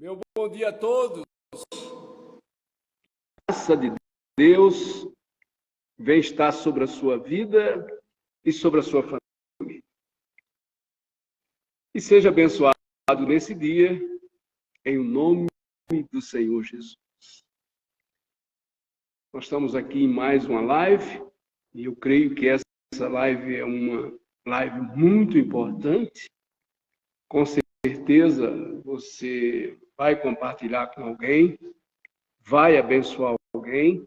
Meu bom dia a todos. A graça de Deus vem estar sobre a sua vida e sobre a sua família. E seja abençoado nesse dia, em o nome do Senhor Jesus. Nós estamos aqui em mais uma live, e eu creio que essa live é uma live muito importante. Com certeza você vai compartilhar com alguém, vai abençoar alguém,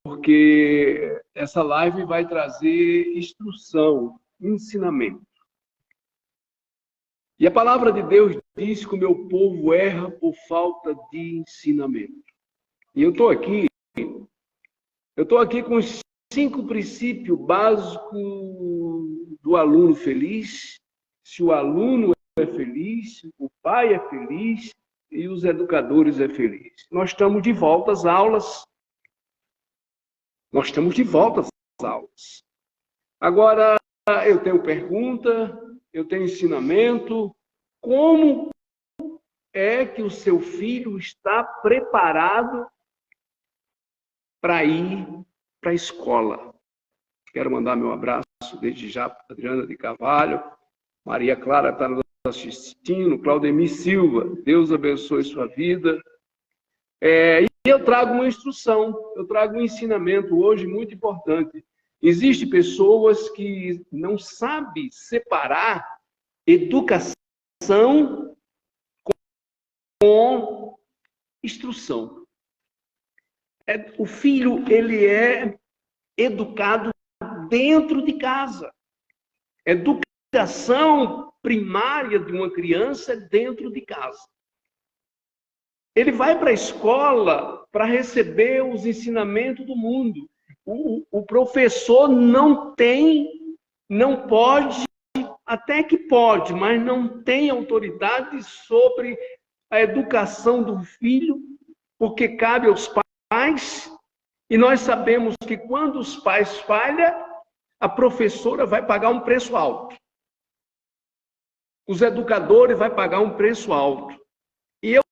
porque essa live vai trazer instrução, ensinamento. E a palavra de Deus diz que o meu povo erra por falta de ensinamento. E eu estou aqui com os 5 princípios básicos do aluno feliz. Se o aluno é feliz, o pai é feliz e os educadores é feliz. Nós estamos de volta às aulas. Agora, eu tenho pergunta, eu tenho ensinamento. Como é que o seu filho está preparado para ir para a escola? Quero mandar meu abraço desde já para Adriana de Carvalho, Maria Clara está nos assistindo, Claudemir Silva, Deus abençoe sua vida. E eu trago uma instrução, eu trago um ensinamento hoje muito importante. Existem pessoas que não sabem separar educação com instrução. O filho, ele é educado dentro de casa. Educação primária de uma criança é dentro de casa. Ele vai para a escola para receber os ensinamentos do mundo. O professor não pode, até que pode, mas não tem autoridade sobre a educação do filho, porque cabe aos pais. E nós sabemos que quando os pais falham, a professora vai pagar um preço alto. Os educadores vão pagar um preço alto. E eu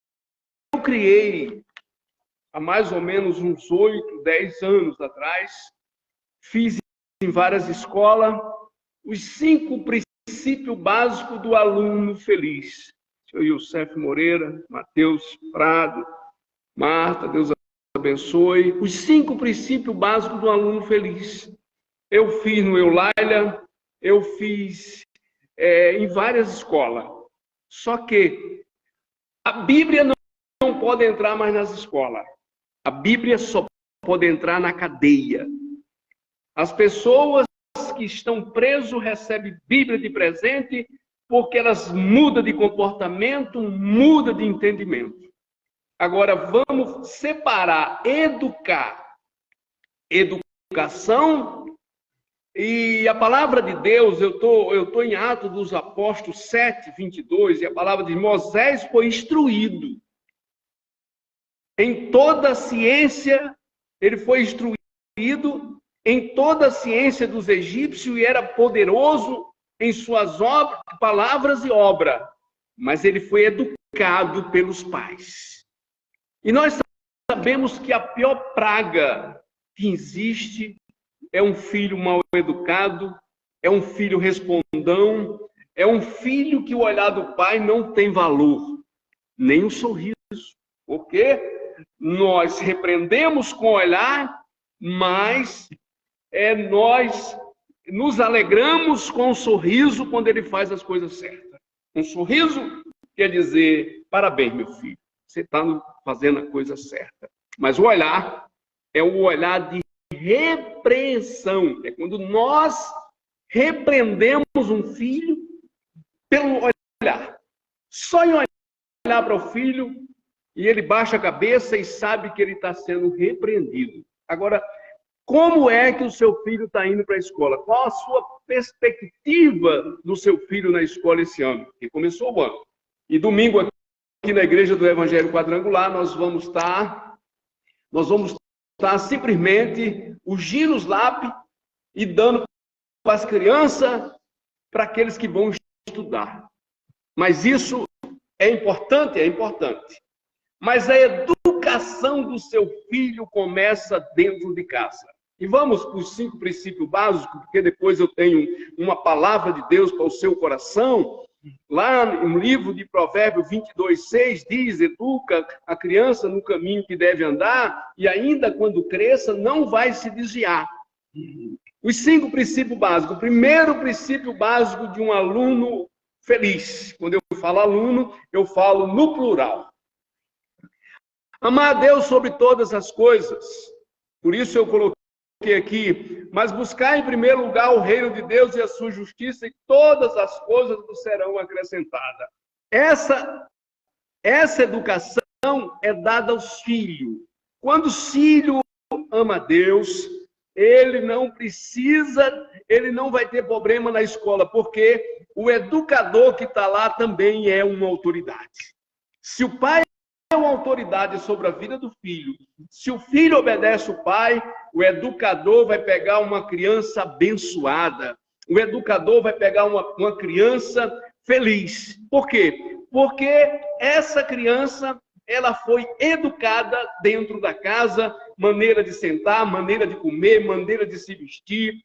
criei, há mais ou menos uns 8, 10 anos atrás, fiz em várias escolas, os 5 princípios básicos do aluno feliz. Senhor Youssef Moreira, Matheus Prado, Marta, Deus abençoe. Os 5 princípios básicos do aluno feliz. Eu fiz no Eulália, eu fiz em várias escolas. Só que a Bíblia não pode entrar mais nas escolas. A Bíblia só pode entrar na cadeia. As pessoas que estão presas recebem Bíblia de presente porque elas mudam de comportamento, mudam de entendimento. Agora, vamos separar educação e a palavra de Deus. Eu tô em Atos dos Apóstolos 7, 22, e a palavra de Moisés foi instruído. Em toda a ciência, ele foi instruído em toda a ciência dos egípcios e era poderoso em suas obras, palavras e obra. Mas ele foi educado pelos pais. E nós sabemos que a pior praga que existe é um filho mal educado, é um filho respondão, é um filho que o olhar do pai não tem valor, nem o sorriso. Porque nós repreendemos com o olhar, mas nós nos alegramos com o sorriso quando ele faz as coisas certas. Um sorriso quer dizer, parabéns, meu filho, você está fazendo a coisa certa. Mas o olhar é o olhar de repreensão. É quando nós repreendemos um filho pelo olhar. Só em olhar para o filho, e ele baixa a cabeça e sabe que ele está sendo repreendido. Agora, como é que o seu filho está indo para a escola? Qual a sua perspectiva do seu filho na escola esse ano? Que começou o ano. E domingo aqui na Igreja do Evangelho Quadrangular, nós vamos estar simplesmente ungindo os lápis e dando para as crianças, para aqueles que vão estudar. Mas isso É importante? É importante. Mas a educação do seu filho começa dentro de casa. E vamos para os 5 princípios básicos, porque depois eu tenho uma palavra de Deus para o seu coração. Lá no livro de Provérbios 22:6 diz: educa a criança no caminho que deve andar, e ainda quando cresça, não vai se desviar. Os 5 princípios básicos. O primeiro princípio básico de um aluno feliz. Quando eu falo aluno, eu falo no plural. Amar a Deus sobre todas as coisas. Por isso eu coloquei aqui, mas buscar em primeiro lugar o reino de Deus e a sua justiça, e todas as coisas nos serão acrescentadas. Essa educação é dada aos filhos. Quando o filho ama a Deus, ele não vai ter problema na escola, porque o educador que está lá também é uma autoridade. Se o pai é uma autoridade sobre a vida do filho, se o filho obedece o pai, o educador vai pegar uma criança abençoada, o educador vai pegar uma criança feliz. Por quê? Porque essa criança, ela foi educada dentro da casa, maneira de sentar, maneira de comer, maneira de se vestir,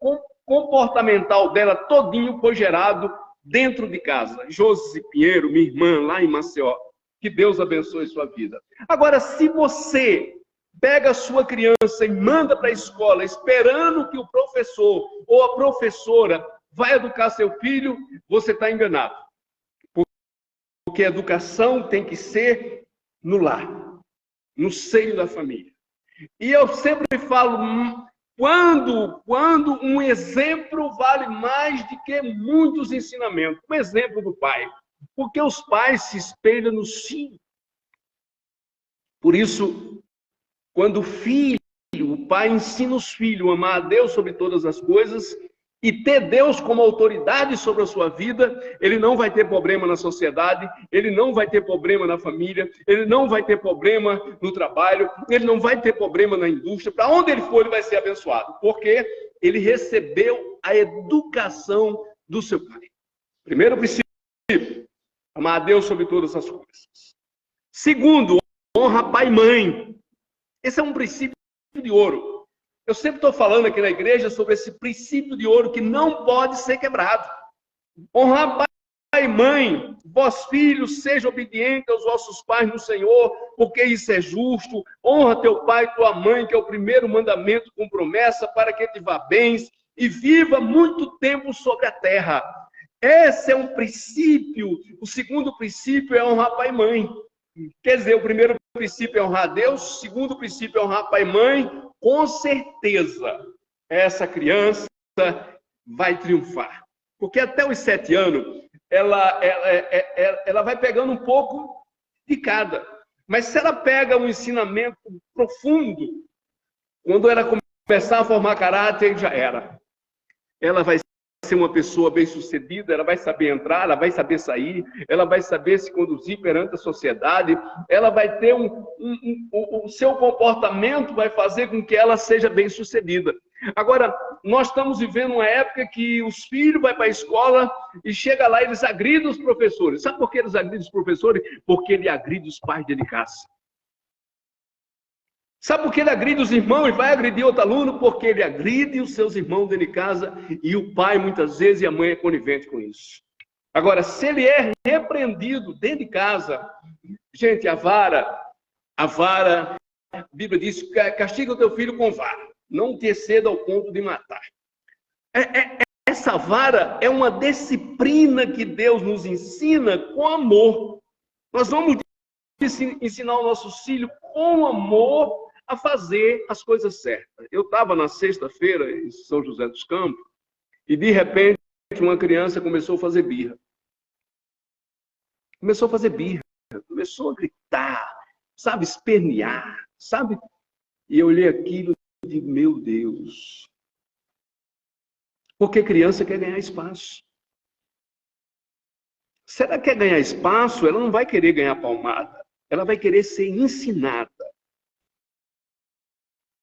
o comportamental dela todinho foi gerado dentro de casa. Josi Pinheiro, minha irmã, lá em Maceió, que Deus abençoe sua vida. Agora, se você pega a sua criança e manda para a escola, esperando que o professor ou a professora vai educar seu filho, você está enganado. Porque a educação tem que ser no lar, no seio da família. E eu sempre falo, quando um exemplo vale mais do que muitos ensinamentos. Um exemplo do pai. Porque os pais se espelham nos filhos. Por isso, quando o pai ensina os filhos a amar a Deus sobre todas as coisas e ter Deus como autoridade sobre a sua vida, ele não vai ter problema na sociedade, ele não vai ter problema na família, ele não vai ter problema no trabalho, ele não vai ter problema na indústria. Para onde ele for, ele vai ser abençoado, porque ele recebeu a educação do seu pai. Primeiro princípio: amar a Deus sobre todas as coisas. Segundo, honra pai e mãe. Esse é um princípio de ouro. Eu sempre estou falando aqui na igreja sobre esse princípio de ouro que não pode ser quebrado. Honrar pai e mãe. Vós, filhos, sejam obedientes aos vossos pais no Senhor, porque isso é justo. Honra teu pai e tua mãe, que é o primeiro mandamento com promessa, para que te vá bem e viva muito tempo sobre a terra. Esse é um princípio. O segundo princípio é honrar pai e mãe. Quer dizer, o primeiro princípio é honrar a Deus, o segundo princípio é honrar pai e mãe. Com certeza, essa criança vai triunfar. Porque até os 7 anos, ela vai pegando um pouco de cada. Mas se ela pega um ensinamento profundo, quando ela começar a formar caráter, já era. Ela vai ser uma pessoa bem-sucedida, ela vai saber entrar, ela vai saber sair, ela vai saber se conduzir perante a sociedade, ela vai ter o seu comportamento vai fazer com que ela seja bem-sucedida. Agora, nós estamos vivendo uma época que os filhos vão para a escola e chega lá e eles agridem os professores. Sabe por que eles agridem os professores? Porque ele agride os pais dele de casa. Sabe por que ele agride os irmãos e vai agredir outro aluno? Porque ele agride os seus irmãos dentro de casa e o pai, muitas vezes, e a mãe é conivente com isso. Agora, se ele é repreendido dentro de casa, gente, a vara, a Bíblia diz, castiga o teu filho com vara, não te exceda ao ponto de matar. Essa vara é uma disciplina que Deus nos ensina com amor. Nós vamos ensinar os nossos filhos com amor a fazer as coisas certas. Eu estava na sexta-feira em São José dos Campos e, de repente, uma criança começou a fazer birra. Começou a gritar, sabe, espernear, sabe? E eu olhei aquilo e disse, meu Deus. Porque criança quer ganhar espaço. Se ela quer ganhar espaço, ela não vai querer ganhar palmada. Ela vai querer ser ensinada.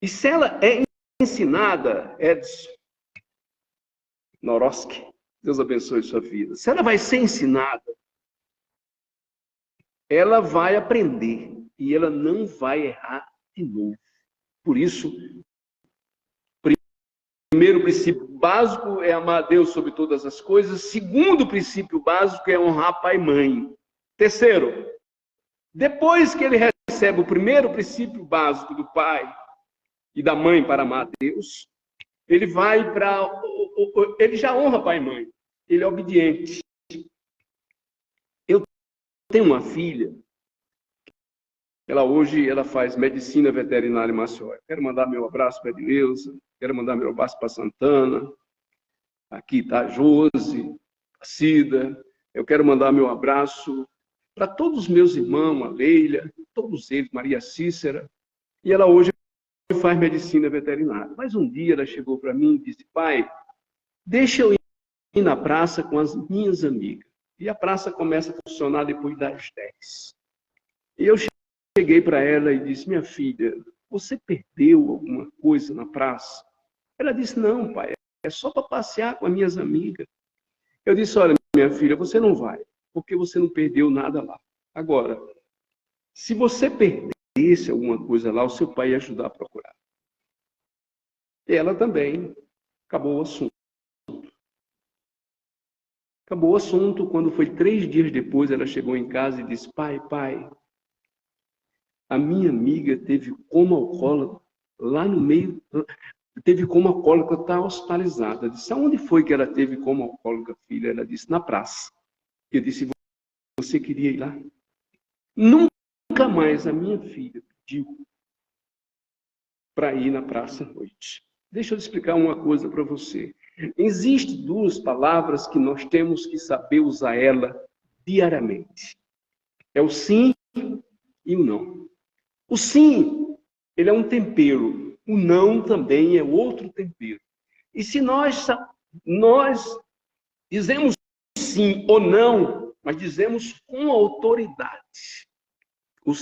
E se ela é ensinada, Edson Noroski, Deus abençoe sua vida. Se ela vai ser ensinada, ela vai aprender e ela não vai errar de novo. Por isso, primeiro princípio básico é amar a Deus sobre todas as coisas. Segundo princípio básico é honrar pai e mãe. Terceiro, depois que ele recebe o primeiro princípio básico do pai e da mãe para amar a Deus, ele vai para... Ele já honra pai e mãe. Ele é obediente. Eu tenho uma filha, hoje ela faz medicina veterinária em Maceió. Quero mandar meu abraço para a Edileuza, quero mandar meu abraço para a Santana, aqui está a Josi, a Cida. Eu quero mandar meu abraço para todos os meus irmãos, a Leila, todos eles, Maria Cícera. E ela hoje faz medicina veterinária. Mas um dia ela chegou para mim e disse: pai, deixa eu ir na praça com as minhas amigas. E a praça começa a funcionar depois das 10. E eu cheguei para ela e disse: minha filha, você perdeu alguma coisa na praça? Ela disse: não, pai, é só para passear com as minhas amigas. Eu disse: olha, minha filha, você não vai, porque você não perdeu nada lá. Agora, se você perdesse alguma coisa lá, o seu pai ia ajudar a procurar. E ela também. Acabou o assunto. Acabou o assunto. Quando foi 3 dias depois, ela chegou em casa e disse: pai, a minha amiga teve coma alcoólico lá no meio, teve coma alcoólico, está hospitalizada. Eu disse: aonde foi que ela teve coma alcoólico, filha? Ela disse: na praça. Eu disse: você queria ir lá? Nunca mais a minha filha pediu para ir na praça à noite. Deixa eu explicar uma coisa para você. Existem 2 palavras que nós temos que saber usar ela diariamente. É o sim e o não. O sim, ele é um tempero. O não também é outro tempero. E se nós dizemos sim ou não, mas dizemos com autoridade. O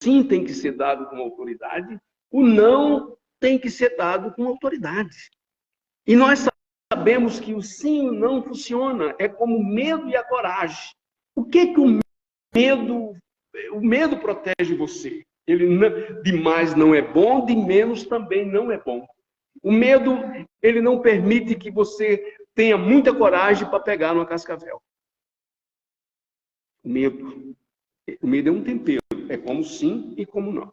sim tem que ser dado com autoridade, o não tem que ser dado com autoridade. E nós sabemos que o sim e o não funciona, é como o medo e a coragem. O que o medo protege você? De mais não é bom, de menos também não é bom. O medo, ele não permite que você tenha muita coragem para pegar numa cascavel. O medo é um tempero, é como sim e como não.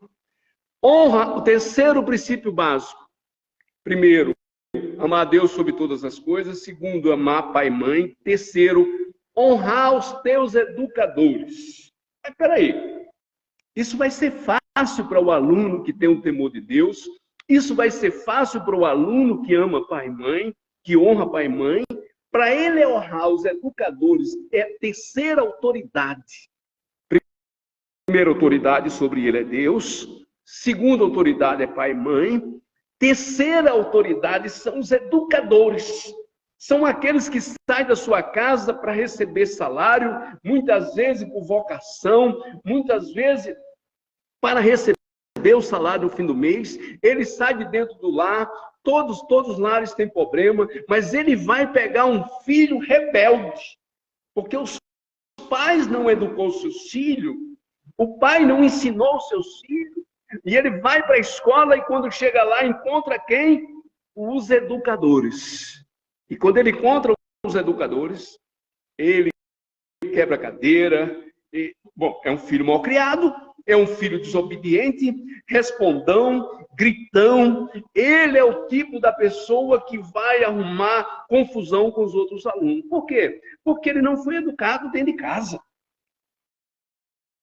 Honra, o terceiro princípio básico. Primeiro, amar a Deus sobre todas as coisas. Segundo, amar pai e mãe. Terceiro, honrar os teus educadores. Mas peraí, isso vai ser fácil para o aluno que tem um temor de Deus? Isso vai ser fácil para o aluno que ama pai e mãe, que honra pai e mãe? Para ele honrar os educadores, é a terceira autoridade. Primeira autoridade sobre ele é Deus. Segunda autoridade é pai e mãe. Terceira autoridade são os educadores. São aqueles que saem da sua casa para receber salário, muitas vezes por vocação, muitas vezes para receber o salário no fim do mês. Ele sai de dentro do lar, todos os lares têm problema, mas ele vai pegar um filho rebelde, porque os pais não educou seus filhos, o pai não ensinou os seus filhos, e ele vai para a escola e quando chega lá encontra quem? Os educadores. E quando ele encontra os educadores, ele quebra a cadeira. É um filho mal criado, é um filho desobediente, respondão, gritão. Ele é o tipo da pessoa que vai arrumar confusão com os outros alunos. Por quê? Porque ele não foi educado dentro de casa.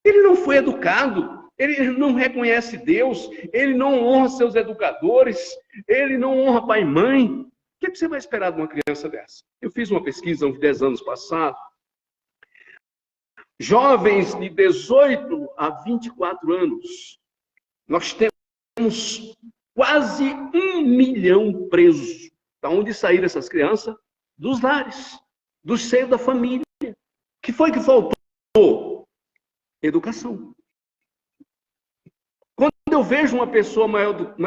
Ele não foi educado. Ele não reconhece Deus, ele não honra seus educadores, ele não honra pai e mãe. O que você vai esperar de uma criança dessa? Eu fiz uma pesquisa uns 10 anos passados. Jovens de 18 a 24 anos, nós temos quase 1 milhão presos. Da onde saíram essas crianças? Dos lares, do seio da família. O que foi que faltou? Educação. Quando eu vejo uma pessoa mal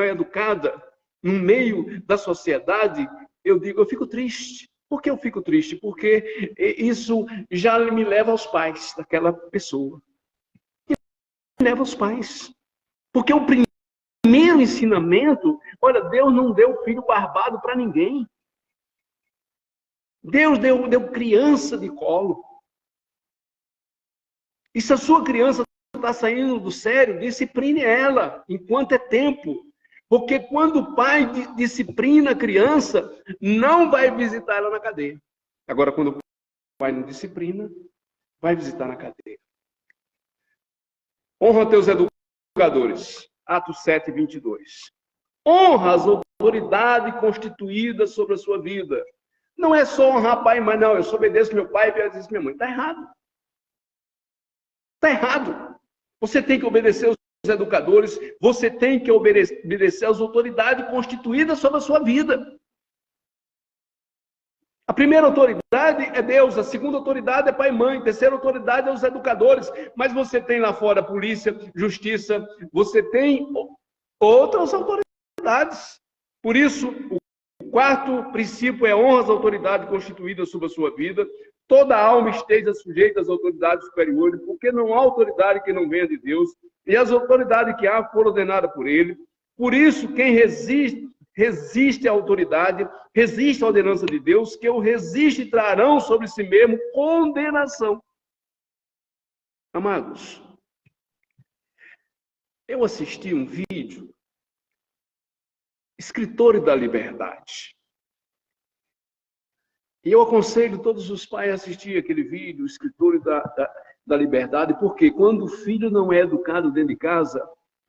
educada no meio da sociedade, eu fico triste. Por que eu fico triste? Porque isso já me leva aos pais daquela pessoa. leva os pais. Porque o primeiro ensinamento, olha, Deus não deu filho barbado para ninguém. Deus deu criança de colo. E se a sua criança está saindo do sério, discipline ela enquanto é tempo. Porque quando o pai disciplina a criança, não vai visitar ela na cadeia. Agora, quando o pai não disciplina, vai visitar na cadeia. Honra teus educadores. Atos 7, 22. Honra as autoridades constituídas sobre a sua vida. Não é só honrar pai e mãe, não. Eu só obedeço meu pai e obedeço minha mãe. Está errado. Está errado. Você tem que obedecer aos educadores, você tem que obedecer às autoridades constituídas sobre a sua vida. A primeira autoridade é Deus, a segunda autoridade é pai e mãe, a terceira autoridade é os educadores, mas você tem lá fora polícia, justiça, você tem outras autoridades. Por isso, o quarto princípio é honra às autoridades constituídas sobre a sua vida. Toda alma esteja sujeita às autoridades superiores, porque não há autoridade que não venha de Deus, e as autoridades que há foram ordenadas por ele. Por isso, quem resiste à autoridade, resiste à ordenança de Deus, que o resiste trarão sobre si mesmo condenação. Amados, eu assisti um vídeo, Escritores da Liberdade. E eu aconselho todos os pais a assistir aquele vídeo, Escritores da Liberdade, porque quando o filho não é educado dentro de casa,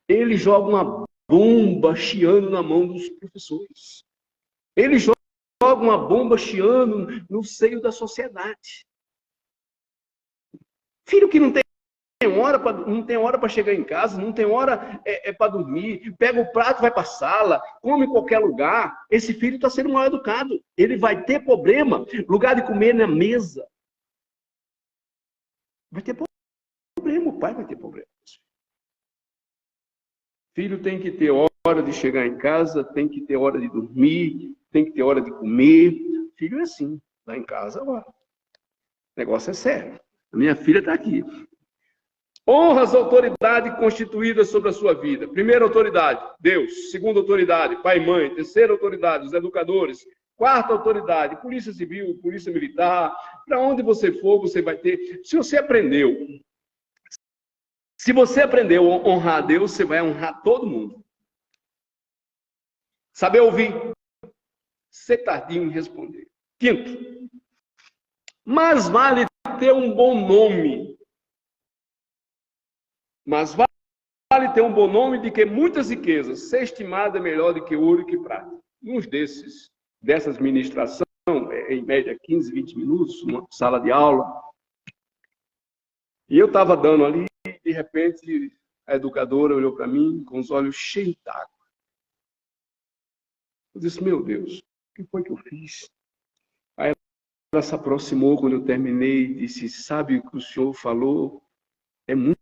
ele joga uma bomba chiando na mão dos professores. Ele joga uma bomba chiando no seio da sociedade. Filho que não tem hora para chegar em casa, não tem hora para dormir, pega o prato, vai para a sala, come em qualquer lugar. Esse filho está sendo mal educado. Ele vai ter problema. Lugar de comer na mesa. Vai ter problema, o pai vai ter problema. Filho tem que ter hora de chegar em casa, tem que ter hora de dormir, tem que ter hora de comer. Filho é assim, lá em casa agora. O negócio é sério. A minha filha está aqui. Honra as autoridades constituídas sobre a sua vida. Primeira autoridade, Deus. Segunda autoridade, pai e mãe. Terceira autoridade, os educadores. Quarta autoridade, polícia civil, polícia militar. Para onde você for, você vai ter. Se você aprendeu a honrar a Deus, você vai honrar todo mundo. Saber ouvir. Ser tardio em responder. Quinto, mais vale ter um bom nome. Mas vale ter um bom nome do que muitas riquezas. Ser estimado é melhor do que ouro e que prata. Uns dessas ministrações, em média 15, 20 minutos, numa sala de aula. E eu estava dando ali, e de repente a educadora olhou para mim com os olhos cheios d'água. Eu disse, meu Deus, o que foi que eu fiz? Aí ela se aproximou quando eu terminei e disse, sabe o que o senhor falou? É muito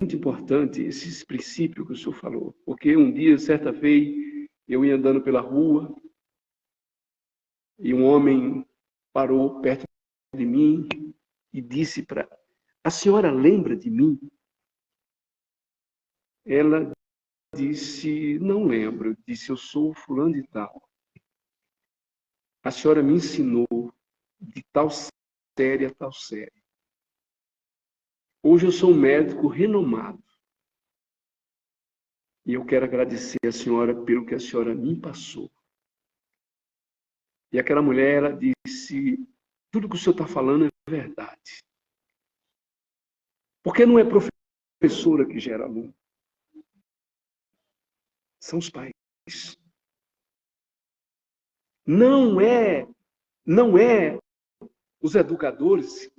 importante esses princípios que o senhor falou. Porque um dia, certa vez, eu ia andando pela rua e um homem parou perto de mim e disse para a senhora lembra de mim? Ela disse, não lembro. Eu disse, eu sou fulano de tal. A senhora me ensinou de tal série a tal série. Hoje eu sou um médico renomado. E eu quero agradecer a senhora pelo que a senhora me passou. E aquela mulher, ela disse, tudo que o senhor está falando é verdade. Porque não é professora que gera aluno. São os pais. Não é os educadores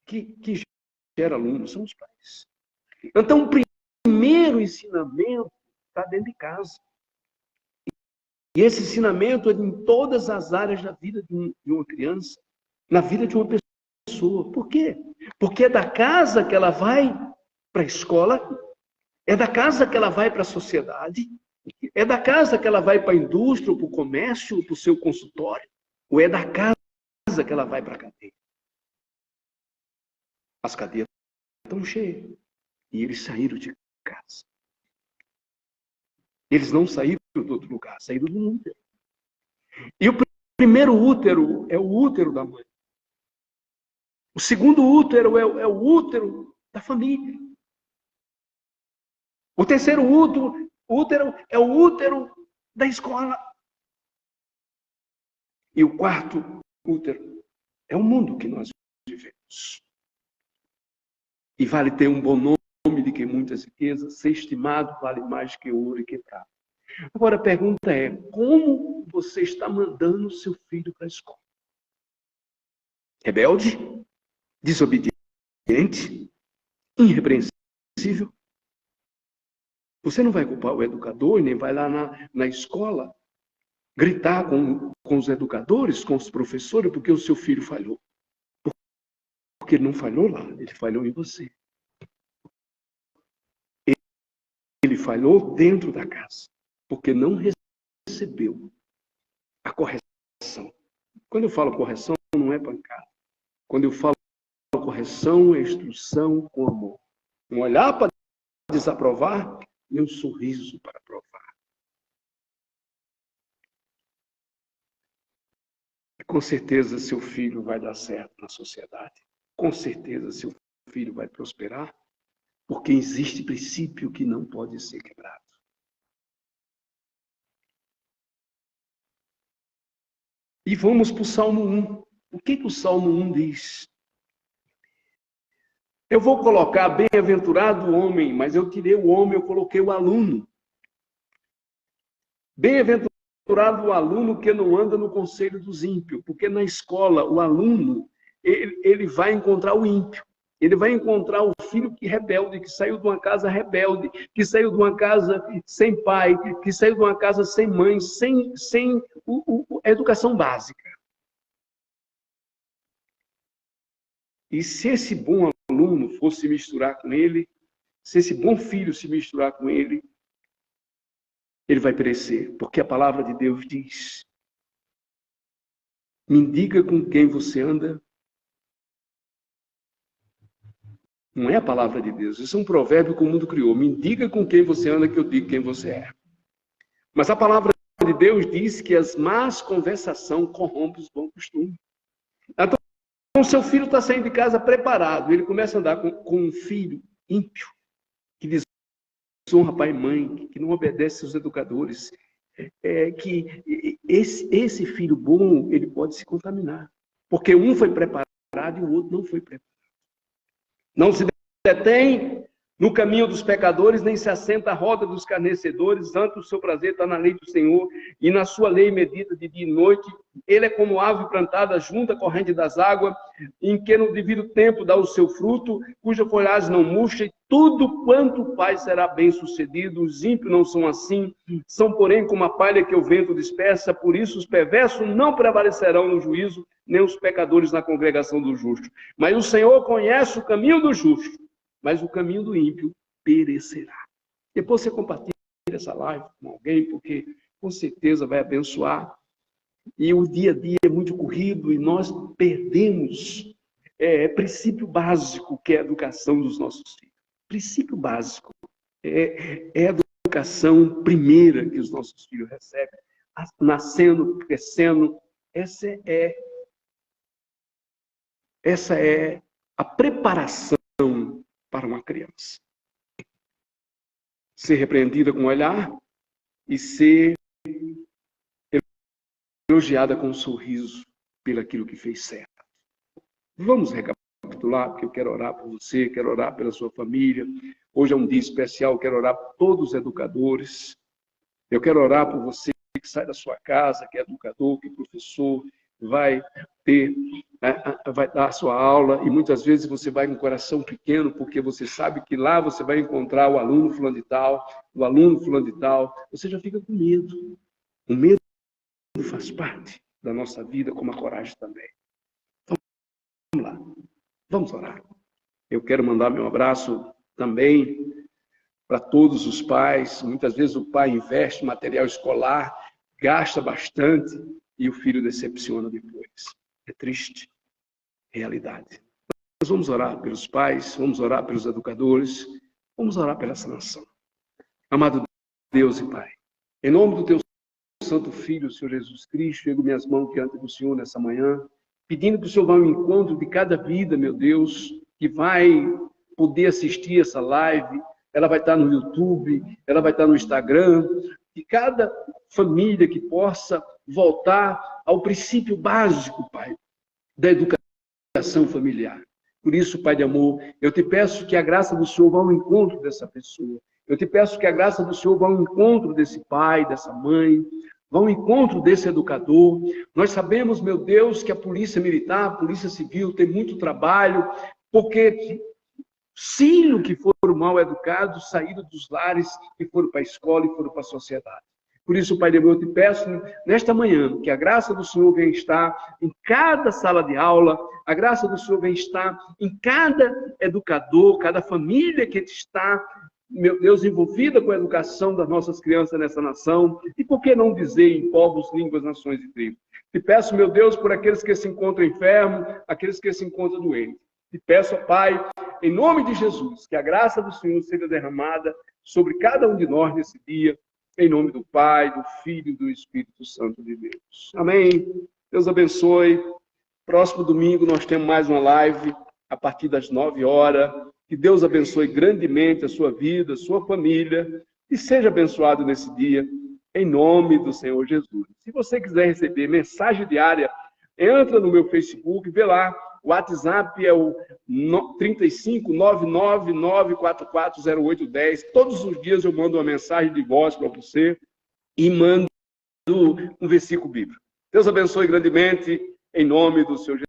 que gera aluno, são os pais. Então, o primeiro ensinamento está dentro de casa. E esse ensinamento é em todas as áreas da vida de uma criança, na vida de uma pessoa. Por quê? Porque é da casa que ela vai para a escola, é da casa que ela vai para a sociedade, é da casa que ela vai para a indústria, para o comércio, para o seu consultório, ou é da casa que ela vai para a cadeia. As cadeias estão cheias. E eles saíram de casa. Eles não saíram do outro lugar, saíram do útero. E o primeiro útero é o útero da mãe. O segundo útero é o útero da família. O terceiro útero é o útero da escola. E o quarto útero é o mundo que nós vivemos. E vale ter um bom nome de que muitas riquezas, ser estimado vale mais que ouro e que prata. Agora a pergunta é, como você está mandando seu filho para a escola? Rebelde? Desobediente? Irrepreensível? Você não vai culpar o educador, nem vai lá na escola gritar com os educadores, com os professores, porque o seu filho falhou. Porque ele não falhou lá, ele falhou em você. Ele falhou dentro da casa, porque não recebeu a correção. Quando eu falo correção, não é pancada. Quando eu falo correção, é instrução com amor. Um olhar para desaprovar e um sorriso para aprovar. Com certeza seu filho vai dar certo na sociedade. Com certeza seu filho vai prosperar, porque existe princípio que não pode ser quebrado. E vamos para o Salmo 1. O que o Salmo 1 diz? Eu vou colocar bem-aventurado o homem, mas eu tirei o homem, eu coloquei o aluno. Bem-aventurado o aluno que não anda no conselho dos ímpios, porque na escola o aluno, ele vai encontrar o ímpio. Ele vai encontrar o filho que rebelde, que saiu de uma casa rebelde, que saiu de uma casa sem pai, que saiu de uma casa sem mãe, sem a educação básica. E se esse bom aluno fosse se misturar com ele, se esse bom filho se misturar com ele, ele vai perecer, porque a palavra de Deus diz: me diga com quem você anda. Não é a palavra de Deus, isso é um provérbio que o mundo criou. Me diga com quem você anda, que eu digo quem você é. Mas a palavra de Deus diz que as más conversações corrompem os bons costumes. Então, o seu filho está saindo de casa preparado, ele começa a andar com um filho ímpio, que desonra pai e mãe, que não obedece aos educadores, que esse filho bom, ele pode se contaminar. Porque um foi preparado e o outro não foi preparado. Não se detém no caminho dos pecadores, nem se assenta à roda dos escarnecedores, antes o seu prazer está na lei do Senhor, e na sua lei medita de dia e noite. Ele é como árvore plantada junto à corrente das águas, em que no devido tempo dá o seu fruto, cuja folhagem não murcha, e tudo quanto faz será bem sucedido. Os ímpios não são assim, são porém como a palha que o vento dispersa, por isso os perversos não prevalecerão no juízo, nem os pecadores na congregação dos justos. Mas o Senhor conhece o caminho do justo, mas o caminho do ímpio perecerá. Depois você compartilha essa live com alguém, porque com certeza vai abençoar. E o dia a dia é muito corrido e nós perdemos princípio básico, que é a educação dos nossos filhos. Princípio básico é a educação primeira que os nossos filhos recebem, nascendo, crescendo. Essa é a preparação para uma criança. Ser repreendida com o olhar e ser elogiada com um sorriso pelaquilo que fez certo. Vamos recapitular, porque eu quero orar por você, quero orar pela sua família. Hoje é um dia especial, eu quero orar por todos os educadores. Eu quero orar por você que sai da sua casa, que é educador, que é professor, vai dar a sua aula, e muitas vezes você vai com o coração pequeno, porque você sabe que lá você vai encontrar o aluno fulano de tal, o aluno fulano de tal. Você já fica com medo. O medo faz parte da nossa vida, como a coragem também. Então, vamos lá, vamos orar. Eu quero mandar meu abraço também para todos os pais. Muitas vezes o pai investe em material escolar, gasta bastante e o filho decepciona depois. É triste, realidade. Nós vamos orar pelos pais, vamos orar pelos educadores, Vamos orar pela essa nação. Amado Deus e Pai, em nome do Teu Santo Filho, Senhor Jesus Cristo, chego minhas mãos diante do Senhor nessa manhã, pedindo que o Senhor vá ao encontro de cada vida, meu Deus, que vai poder assistir essa live. Ela vai estar no YouTube, ela vai estar no Instagram, que cada família que possa voltar ao princípio básico, Pai, da educação familiar. Por isso, Pai de amor, eu te peço que a graça do Senhor vá ao encontro dessa pessoa. Eu te peço que a graça do Senhor vá ao encontro desse pai, dessa mãe, vá ao encontro desse educador. Nós sabemos, meu Deus, que a polícia militar, a polícia civil tem muito trabalho, porque filhos que foram mal educados saíram dos lares e foram para a escola e foram para a sociedade. Por isso, Pai de amor, eu te peço nesta manhã que a graça do Senhor venha estar em cada sala de aula, a graça do Senhor venha estar em cada educador, cada família que está, meu Deus, envolvida com a educação das nossas crianças nessa nação, e por que não dizer em povos, línguas, nações e tribos. Te peço, meu Deus, por aqueles que se encontram enfermos, aqueles que se encontram doentes. Te peço, Pai, em nome de Jesus, que a graça do Senhor seja derramada sobre cada um de nós nesse dia, em nome do Pai, do Filho e do Espírito Santo de Deus. Amém. Deus abençoe. Próximo domingo nós temos mais uma live a partir das 9 horas. Que Deus abençoe grandemente a sua vida, a sua família, e seja abençoado nesse dia, em nome do Senhor Jesus. Se você quiser receber mensagem diária, entra no meu Facebook, vê lá. O WhatsApp é o 35999440810. Todos os dias eu mando uma mensagem de voz para você e mando um versículo bíblico. Deus abençoe grandemente, em nome do Senhor Jesus.